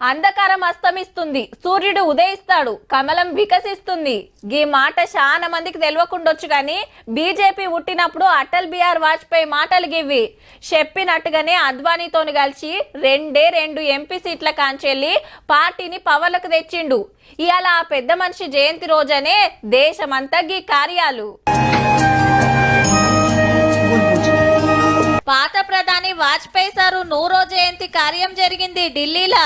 అంధకారం అస్తమిస్తుంది, సూర్యుడు ఉదయిస్తాడు, కమలం వికసిస్తుంది. ఈ మాట చాలా మందికి తెలియకుండొచ్చు కానీ బీజేపీ పుట్టినప్పుడు అటల్ బిహార్ వాజ్పేయి మాటలు గివి. చెప్పినట్టుగానే అద్వానీతోని కలిసి 2 ఎంపీ సీట్ల కాంచెల్లి పార్టీని పవర్లకు తెచ్చిండు. ఇవాళ ఆ పెద్ద మనిషి జయంతి రోజనే దేశమంతా గీ కార్యాలు. పాత ప్రధాని వాజ్పేయి సారు 100వ జయంతి కార్యం జరిగింది ఢిల్లీలో.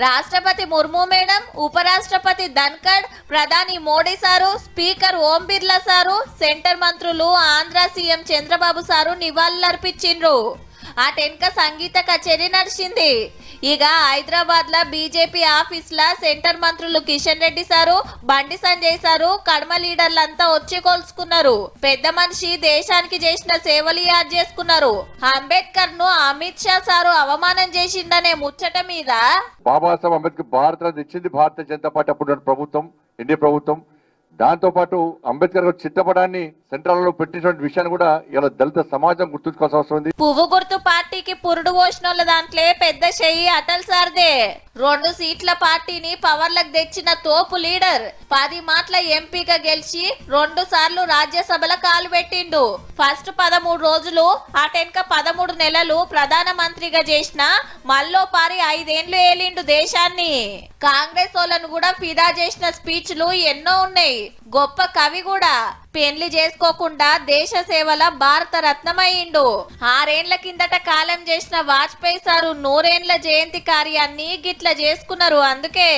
రాష్ట్రపతి ముర్ము మేడం, ఉపరాష్ట్రపతి ధన్కడ్, ప్రధాని Modi sir, speaker Om Birla sir, centre మంత్రులు, ఆంధ్ర సీఎం చంద్రబాబు సారు నివాళులర్పించిండ్రు. ఆ టెన్క సంగీత కచేరీ నడిచింది. ఇక హైదరాబాద్ లా బీజేపీ ఆఫీస్ లా సెంటర్ మంత్రులు కిషన్ రెడ్డి సారు, బండి సంజయ్ సారు, కడమ లీడర్లంతా వచ్చి కొలుసుకున్నారు. పెద్ద మనిషి దేశానికి చేసిన సేవలు యాద్ చేసుకున్నారు. అంబేద్కర్ ను అమిత్ షా సారు అవమానం చేసిందనే ముచ్చట మీద బాబాసాహెబ్ అంబేద్కర్ భారత తెచ్చింది భారతీయ జనతా పార్టీ అప్పుడు ప్రభుత్వం, ఎన్డీఏ ప్రభుత్వం. దాంతో పాటు అంబేద్కర్ చిత్తపటాన్ని సెంట్రల్ లో పెట్టినటువంటి విషయాన్ని కూడా ఇలా దళిత సమాజం గుర్తుంచుకోవాల్సిన అవసరం ఉంది. పువ్వు గుర్తు పార్టీకి పురుడు పోసిన దాంట్లో పెద్ద చెయ్యి అటల్ సార్దే. 2 సీట్ల పార్టీని పవర్లకు తెచ్చిన తోపు లీడర్. 10 మాటల ఎంపీగా గెలిచి 2 సార్లు రాజ్యసభలో కాలు పెట్టిండు. ఫస్ట్ 13 రోజులు, అటెన్క 13 నెలలు ప్రధానమంత్రిగా చేసిన మల్లో పారి 5 ఏళ్లు ఏలిండు దేశాన్ని. కాంగ్రెస్ వాళ్ళను కూడా ఫిదా చేసిన స్పీచ్లు ఎన్నో ఉన్నాయి. గొప్ప కవి కూడా. పెళ్లి చేసుకోకుండా దేశ సేవల భారత రత్నమయ్యిండు. 6 ఏళ్ల కిందట కాలం చేసిన వాజ్పేయి సారు 100 ఏళ్ల జయంతి కార్యాన్ని గిట్ల చేసుకున్నారు. అందుకే